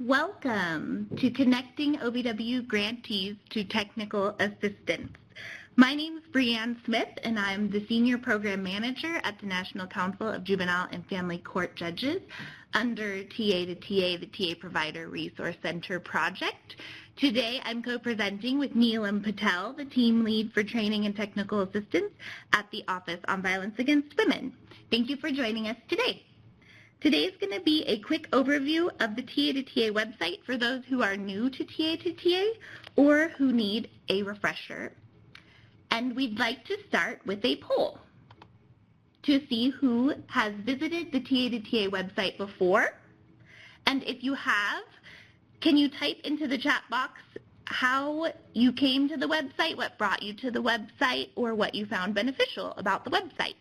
Welcome to Connecting OVW Grantees to Technical Assistance. My name is Brianne Smith, and I'm the Senior Program Manager at the National Council of Juvenile and Family Court Judges under TA to TA, the TA Provider Resource Center project. Today, I'm co-presenting with Neelam Patel, the team lead for training and technical assistance at the Office on Violence Against Women. Thank you for joining us today. Today is going to be a quick overview of the TA to TA website for those who are new to TA or who need a refresher. And we'd like to start with a poll to see who has visited the TA to TA website before. And if you have, can you type into the chat box how you came to the website, what brought you to the website, or what you found beneficial about the website?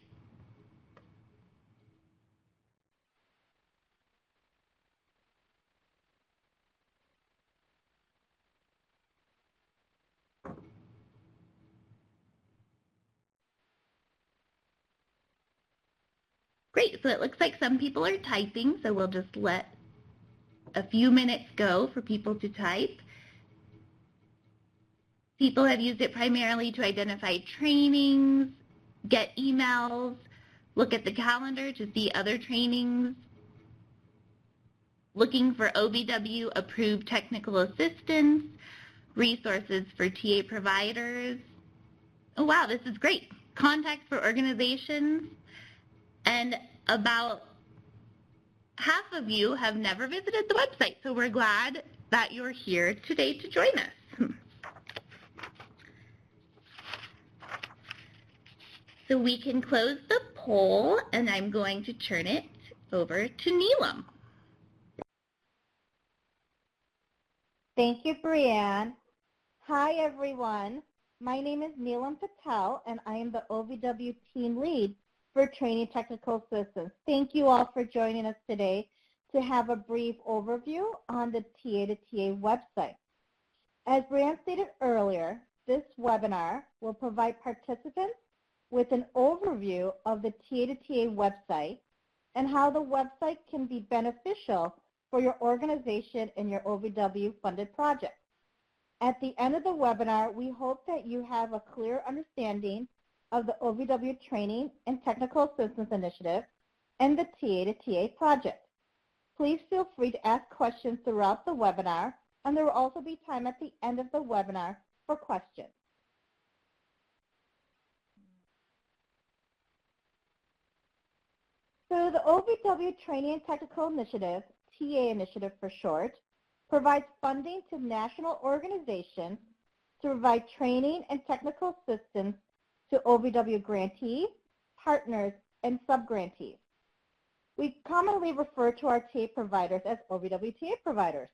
Great, so it looks like some people are typing, so we'll just let a few minutes go for people to type. People have used it primarily to identify trainings, get emails, look at the calendar to see other trainings, looking for OVW approved technical assistance, resources for TA providers. Oh wow, this is great. Contacts for organizations, and about half of you have never visited the website, so we're glad that you're here today to join us. So we can close the poll, and I'm going to turn it over to Neelam. Thank you, Brianne. Hi, everyone. My name is Neelam Patel, and I am the OVW team lead for Training Technical Assistance. Thank you all for joining us today to have a brief overview on the TA to TA website. As Brianne stated earlier, this webinar will provide participants with an overview of the TA to TA website and how the website can be beneficial for your organization and your OVW funded project. At the end of the webinar, we hope that you have a clear understanding of the OVW Training and Technical Assistance Initiative and the TA to TA project. Please feel free to ask questions throughout the webinar, and there will also be time at the end of the webinar for questions. So the OVW Training and Technical Initiative, TA Initiative for short, provides funding to national organizations to provide training and technical assistance to OVW grantees, partners, and subgrantees. We commonly refer to our TA providers as OVW TA providers.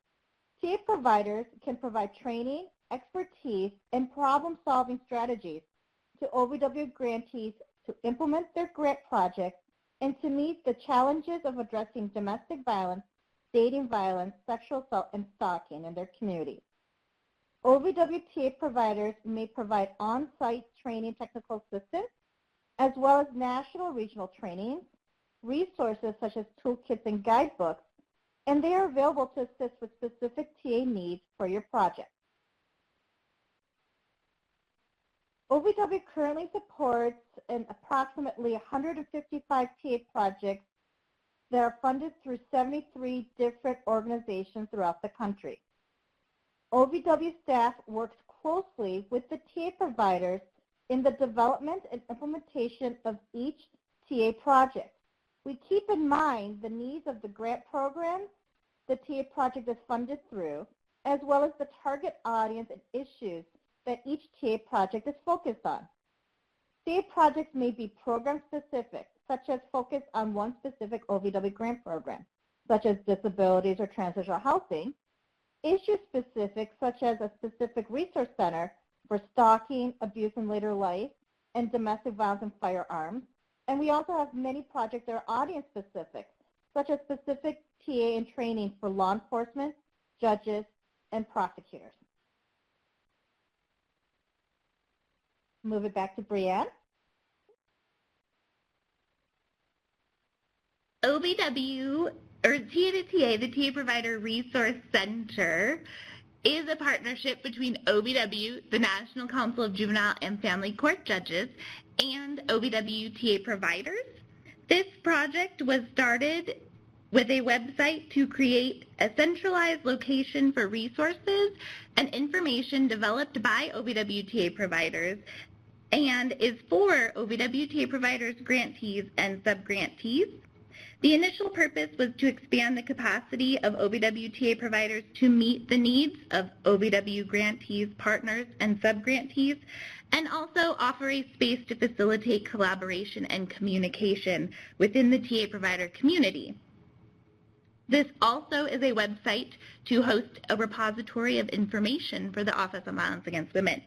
TA providers can provide training, expertise, and problem-solving strategies to OVW grantees to implement their grant projects and to meet the challenges of addressing domestic violence, dating violence, sexual assault, and stalking in their communities. OVW TA providers may provide on-site training technical assistance, as well as national regional trainings, resources such as toolkits and guidebooks, and they are available to assist with specific TA needs for your project. OVW currently supports approximately 155 TA projects that are funded through 73 different organizations throughout the country. OVW staff works closely with the TA providers in the development and implementation of each TA project. We keep in mind the needs of the grant programs the TA project is funded through, as well as the target audience and issues that each TA project is focused on. TA projects may be program specific, such as focus on one specific OVW grant program, such as disabilities or transitional housing, issue specific, such as a specific resource center for stalking, abuse in later life, and domestic violence and firearms. And we also have many projects that are audience specific, such as specific TA and training for law enforcement, judges, and prosecutors. Move it back to Brianne. OVW or TA to TA, the TA Provider Resource Center, is a partnership between OVW, the National Council of Juvenile and Family Court Judges, and OVW TA Providers. This project was started with a website to create a centralized location for resources and information developed by OVW TA Providers and is for OVW TA Providers grantees and subgrantees. The initial purpose was to expand the capacity of OVW TA Providers to meet the needs of OVW grantees, partners, and subgrantees, and also offer a space to facilitate collaboration and communication within the TA Provider community. This also is a website to host a repository of information for the Office on Violence Against Women.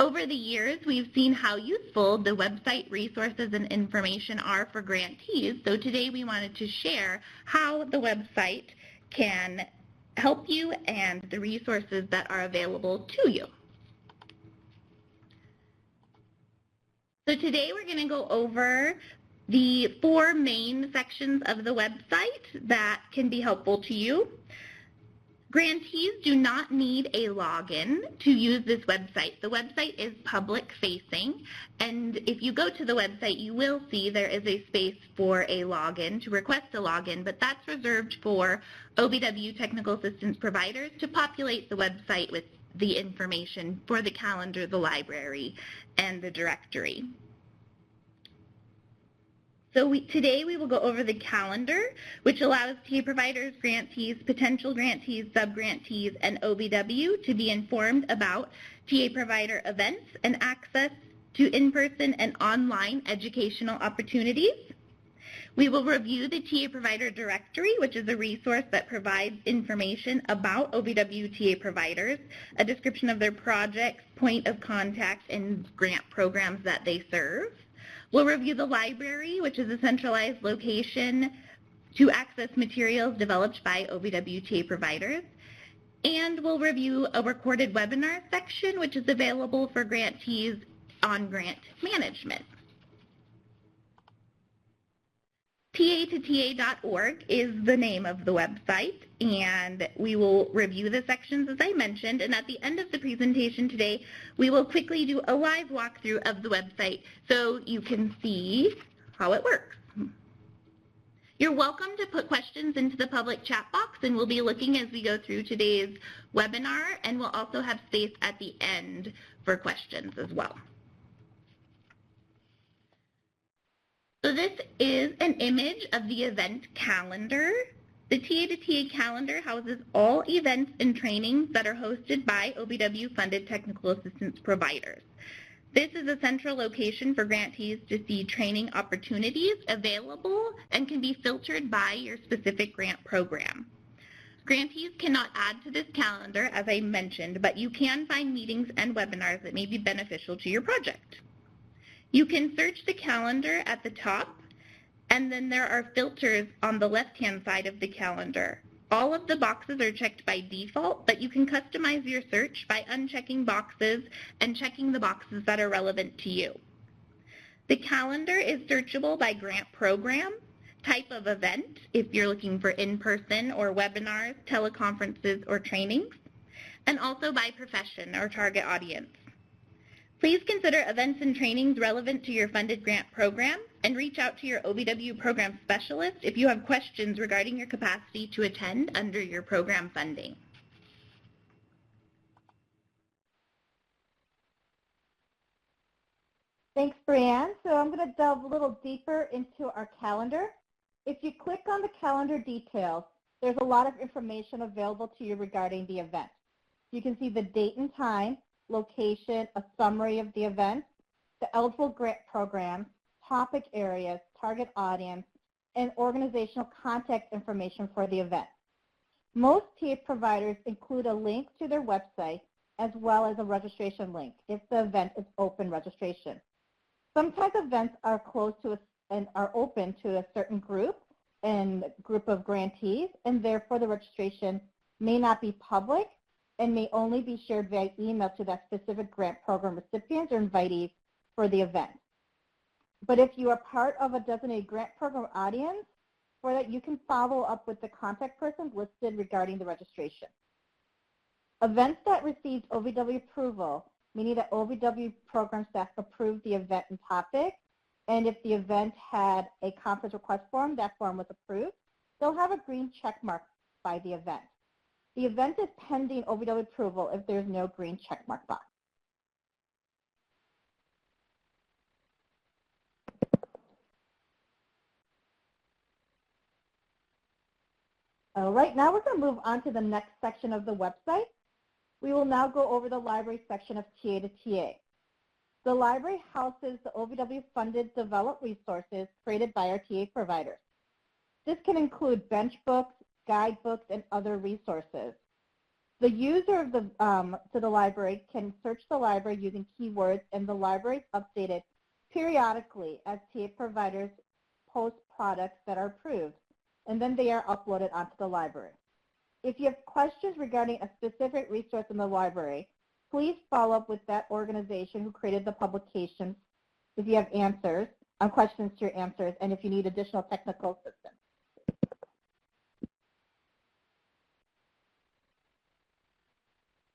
Over the years, we've seen how useful the website resources and information are for grantees, so today we wanted to share how the website can help you and the resources that are available to you. So today we're going to go over the 4 main sections of the website that can be helpful to you. Grantees do not need a login to use this website. The website is public-facing, and if you go to the website, you will see there is a space for a login, to request a login, but that's reserved for OVW technical assistance providers to populate the website with the information for the calendar, the library, and the directory. So today we will go over the calendar, which allows TA providers, grantees, potential grantees, subgrantees, and OVW to be informed about TA provider events and access to in-person and online educational opportunities. We will review the TA Provider Directory, which is a resource that provides information about OVW TA providers, a description of their projects, point of contact, and grant programs that they serve. We'll review the library, which is a centralized location to access materials developed by OVW TA providers. And we'll review a recorded webinar section, which is available for grantees on grant management. TA2TA.org is the name of the website, and we will review the sections as I mentioned, and at the end of the presentation today, we will quickly do a live walkthrough of the website so you can see how it works. You're welcome to put questions into the public chat box, and we'll be looking as we go through today's webinar, and we'll also have space at the end for questions as well. So this is an image of the event calendar. The TA to TA calendar houses all events and trainings that are hosted by OVW-funded technical assistance providers. This is a central location for grantees to see training opportunities available and can be filtered by your specific grant program. Grantees cannot add to this calendar, as I mentioned, but you can find meetings and webinars that may be beneficial to your project. You can search the calendar at the top, and then there are filters on the left-hand side of the calendar. All of the boxes are checked by default, but you can customize your search by unchecking boxes and checking the boxes that are relevant to you. The calendar is searchable by grant program, type of event, if you're looking for in-person or webinars, teleconferences, or trainings, and also by profession or target audience. Please consider events and trainings relevant to your funded grant program and reach out to your OVW program specialist if you have questions regarding your capacity to attend under your program funding. Thanks, Brianne. So I'm going to delve a little deeper into our calendar. If you click on the calendar details, there's a lot of information available to you regarding the event. You can see the date and time, location, a summary of the event, the eligible grant programs, topic areas, target audience, and organizational contact information for the event. Most TA providers include a link to their website as well as a registration link if the event is open registration. Sometimes events are closed to and are open to a certain group and group of grantees, and therefore the registration may not be public and may only be shared via email to that specific grant program recipients or invitees for the event. But if you are part of a designated grant program audience, For that, you can follow up with the contact person listed regarding the registration. Events that received OVW approval, meaning that OVW program staff approved the event and topic, and if the event had a conference request form, that form was approved, they'll have a green check mark by the event. The event is pending OVW approval if there's no green check mark box. All right, now we're going to move on to the next section of the website. We will now go over the library section of TA to TA. The library houses the OVW-funded developed resources created by our TA providers. This can include bench books, guidebooks, and other resources. The user of the library can search the library using keywords, and the library is updated periodically as TA providers post products that are approved, and then they are uploaded onto the library. If you have questions regarding a specific resource in the library, please follow up with that organization who created the publication if you have answers, questions to your answers, and if you need additional technical assistance.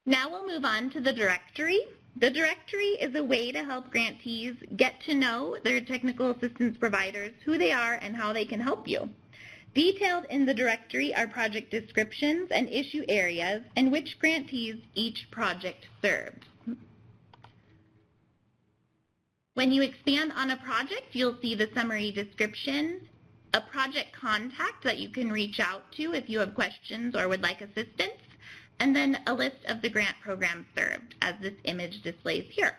Now we'll move on to the directory. The directory is a way to help grantees get to know their technical assistance providers, who they are, and how they can help you. Detailed in the directory are project descriptions and issue areas and which grantees each project serves. When you expand on a project, you'll see the summary description, a project contact that you can reach out to if you have questions or would like assistance, and then a list of the grant programs served, as this image displays here.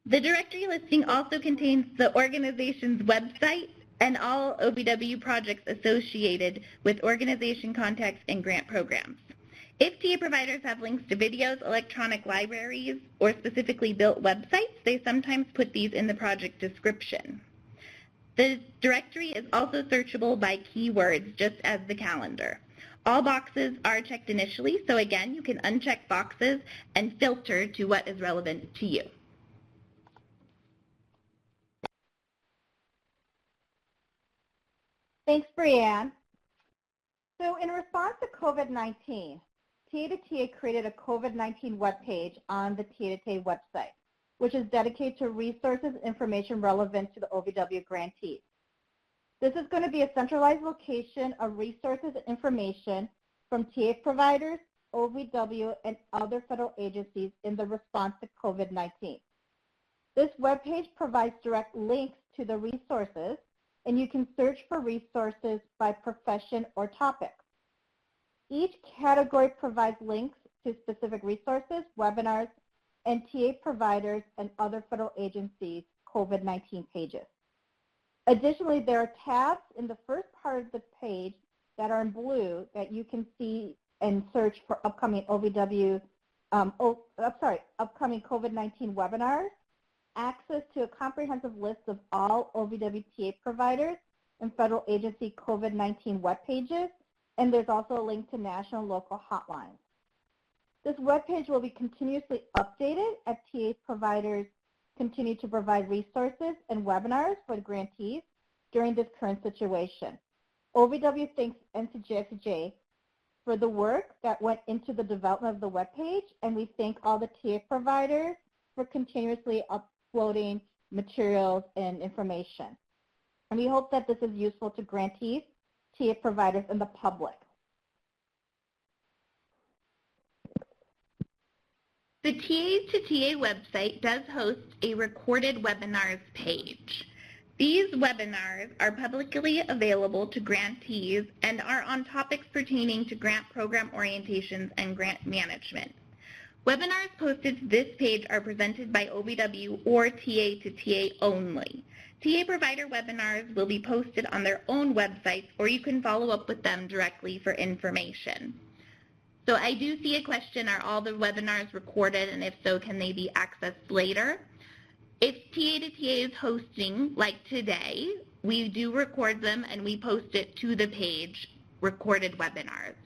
The directory listing also contains the organization's website and all OVW projects associated with organization contacts and grant programs. If TA providers have links to videos, electronic libraries, or specifically built websites, they sometimes put these in the project description. The directory is also searchable by keywords, just as the calendar. All boxes are checked initially, so again, you can uncheck boxes and filter to what is relevant to you. Thanks, Brianne. So in response to COVID-19, TA to TA created a COVID-19 webpage on the TA to TA website, which is dedicated to resources and information relevant to the OVW grantees. This is going to be a centralized location of resources and information from TA providers, OVW, and other federal agencies in the response to COVID-19. This webpage provides direct links to the resources, and you can search for resources by profession or topic. Each category provides links to specific resources, webinars, and TA providers and other federal agencies' COVID-19 pages. Additionally, there are tabs in the first part of the page that are in blue that you can see and search for upcoming upcoming COVID-19 webinars, access to a comprehensive list of all OVW TA providers and federal agency COVID-19 web pages, and there's also a link to national and local hotlines. This webpage will be continuously updated as TA providers continue to provide resources and webinars for the grantees during this current situation. OVW thanks Ncjfcj for the work that went into the development of the webpage, and we thank all the TA providers for continuously uploading materials and information. And we hope that this is useful to grantees, TA providers, and the public. The TA to TA website does host a recorded webinars page. These webinars are publicly available to grantees and are on topics pertaining to grant program orientations and grant management. Webinars posted to this page are presented by OVW or TA to TA only. TA provider webinars will be posted on their own websites, or you can follow up with them directly for information. So I do see a question, are all the webinars recorded, and if so, can they be accessed later? If TA to TA is hosting, like today, we do record them and we post it to the page, recorded webinars.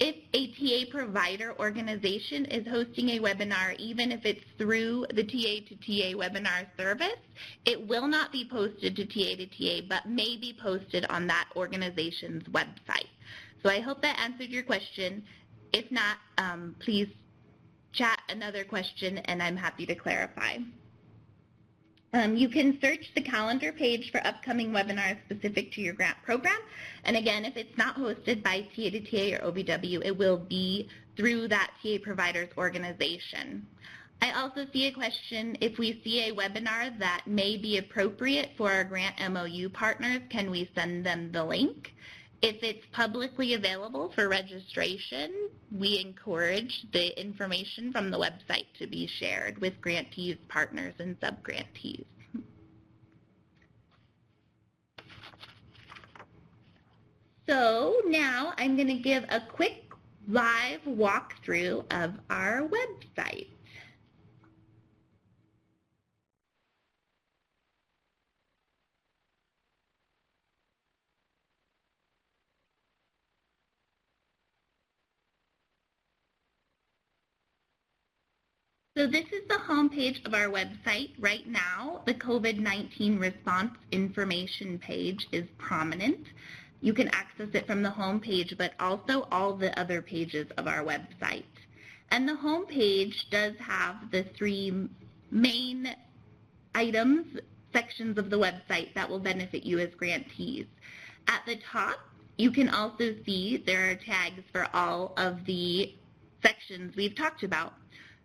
If a TA provider organization is hosting a webinar, even if it's through the TA to TA webinar service, it will not be posted to TA to TA, but may be posted on that organization's website. So I hope that answered your question. If not, please chat another question and I'm happy to clarify. You can search the calendar page for upcoming webinars specific to your grant program. And again, if it's not hosted by TA to TA or OVW, it will be through that TA provider's organization. I also see a question, if we see a webinar that may be appropriate for our grant MOU partners, can we send them the link? If it's publicly available for registration, we encourage the information from the website to be shared with grantees, partners, and sub-grantees. So now I'm going to give a quick live walkthrough of our website. So this is the homepage of our website. Right now, the COVID-19 response information page is prominent. You can access it from the homepage, but also all the other pages of our website. And the homepage does have the three main items, sections of the website that will benefit you as grantees. At the top, you can also see there are tags for all of the sections we've talked about.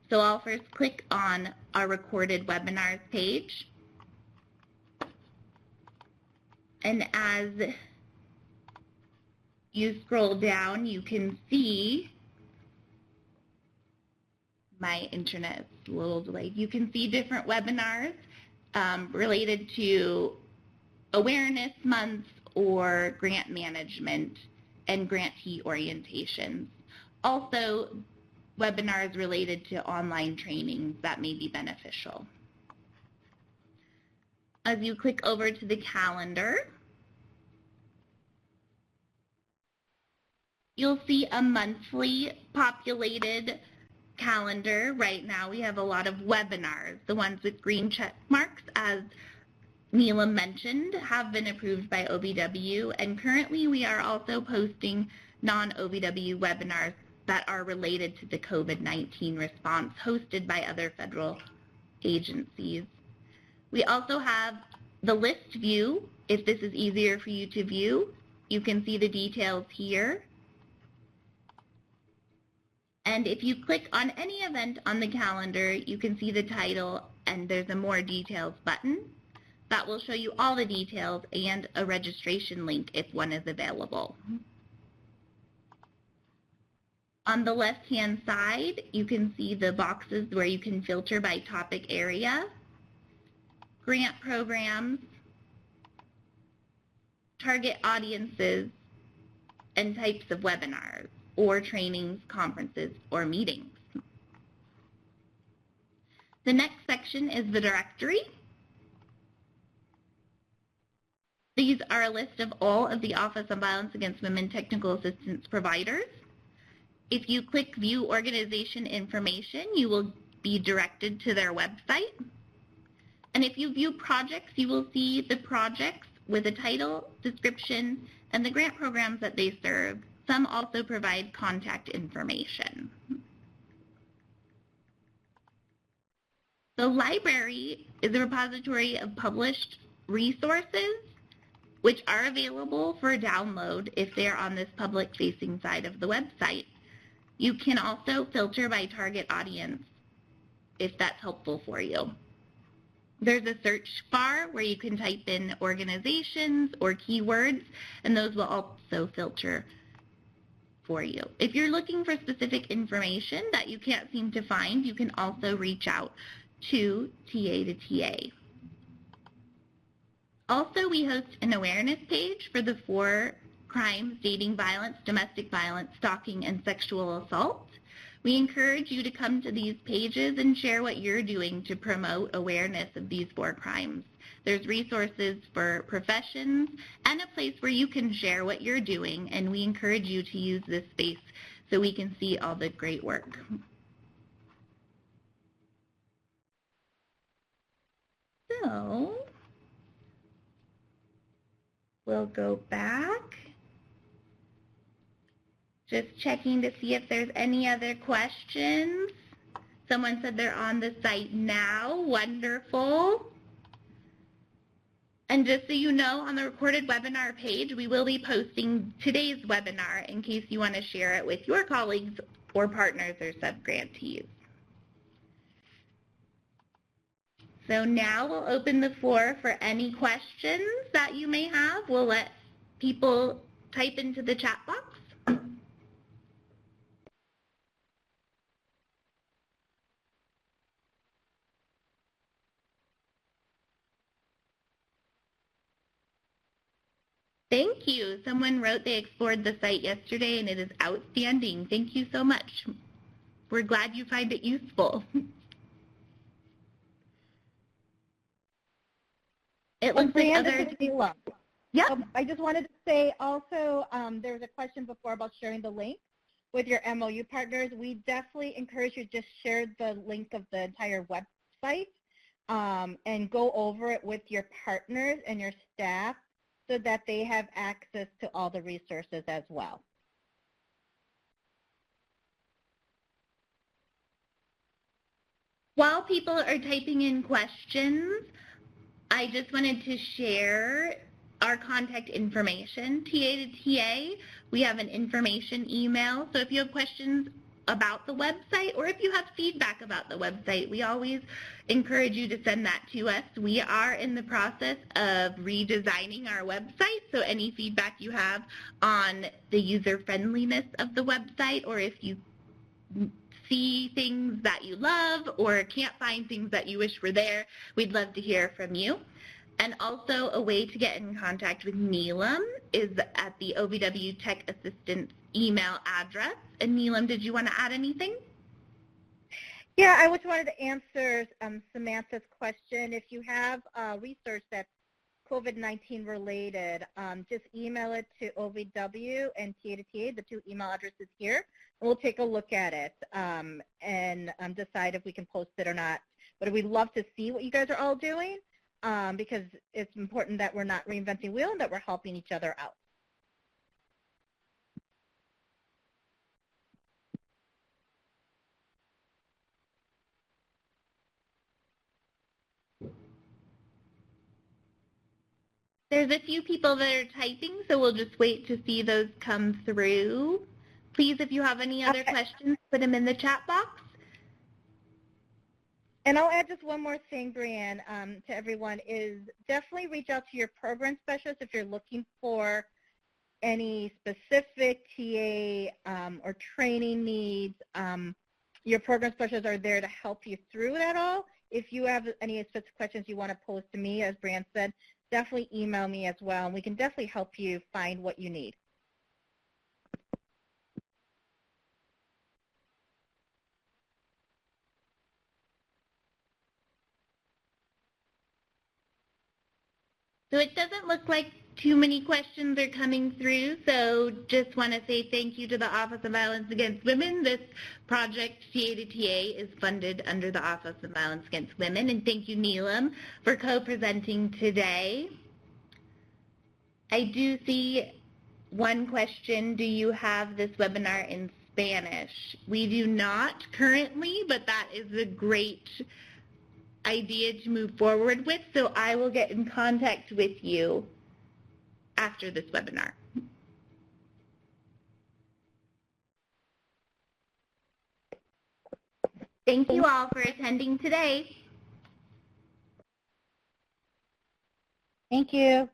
So I'll first click on our recorded webinars page. And as you scroll down, you can see, my internet is a little delayed, you can see different webinars related to awareness months or grant management and grantee orientations. Also, webinars related to online trainings that may be beneficial. As you click over to the calendar, you'll see a monthly populated calendar. Right now we have a lot of webinars. The ones with green check marks, as Neelam mentioned, have been approved by OVW, and currently we are also posting non-OVW webinars that are related to the COVID-19 response hosted by other federal agencies. We also have the list view. If this is easier for you to view, you can see the details here. And if you click on any event on the calendar, you can see the title and there's a more details button that will show you all the details and a registration link if one is available. On the left-hand side, you can see the boxes where you can filter by topic area, grant programs, target audiences, and types of webinars, or trainings, conferences, or meetings. The next section is the directory. These are a list of all of the Office of Violence Against Women technical assistance providers. If you click View Organization Information, you will be directed to their website. And if you view projects, you will see the projects with a title, description, and the grant programs that they serve. Some also provide contact information. The library is a repository of published resources which are available for download if they are on this public-facing side of the website. You can also filter by target audience if that's helpful for you. There's a search bar where you can type in organizations or keywords, and those will also filter for you. If you're looking for specific information that you can't seem to find, you can also reach out to TA to TA. Also, we host an awareness page for the 4 crimes: dating violence, domestic violence, stalking, and sexual assault. We encourage you to come to these pages and share what you're doing to promote awareness of these 4 crimes. There's resources for professions and a place where you can share what you're doing, and we encourage you to use this space so we can see all the great work. So we'll go back. Just checking to see if there's any other questions. Someone said they're on the site now. Wonderful. And just so you know, on the recorded webinar page, we will be posting today's webinar in case you want to share it with your colleagues or partners or subgrantees. So now we'll open the floor for any questions that you may have. We'll let people type into the chat box. Thank you. Someone wrote they explored the site yesterday and it is outstanding. Thank you so much. We're glad you find it useful. It looks like other... Yeah. I just wanted to say also, there was a question before about sharing the link with your MOU partners. We definitely encourage you to just share the link of the entire website and go over it with your partners and your staff so that they have access to all the resources as well. While people are typing in questions, I just wanted to share our contact information. TA to TA, we have an information email. So if you have questions about the website or if you have feedback about the website, we always encourage you to send that to us. We are in the process of redesigning our website, so any feedback you have on the user-friendliness of the website, or if you see things that you love or can't find things that you wish were there, we'd love to hear from you. And also a way to get in contact with Neelam is at the OVW Tech Assistance email address. And Neelam, did you want to add anything? Yeah, I just wanted to answer Samantha's question. If you have research that's COVID-19 related, just email it to OVW and TA to TA, the two email addresses here, and we'll take a look at it and decide if we can post it or not. But we'd love to see what you guys are all doing because it's important that we're not reinventing the wheel and that we're helping each other out. There's a few people that are typing, so we'll just wait to see those come through. Please, if you have any other questions, put them in the chat box. And I'll add just one more thing, Brianne, to everyone, is definitely reach out to your program specialist if you're looking for any specific TA or training needs. Your program specialists are there to help you through that all. If you have any specific questions you want to pose to me, as Brianne said, definitely email me as well, and we can definitely help you find what you need. So it doesn't look like too many questions are coming through, so just want to say thank you to the Office of Violence Against Women. This project, TA to TA, is funded under the Office of Violence Against Women, and thank you, Neelam, for co-presenting today. I do see one question, do you have this webinar in Spanish? We do not currently, but that is a great idea to move forward with, so I will get in contact with you after this webinar. Thank you all for attending today. Thank you.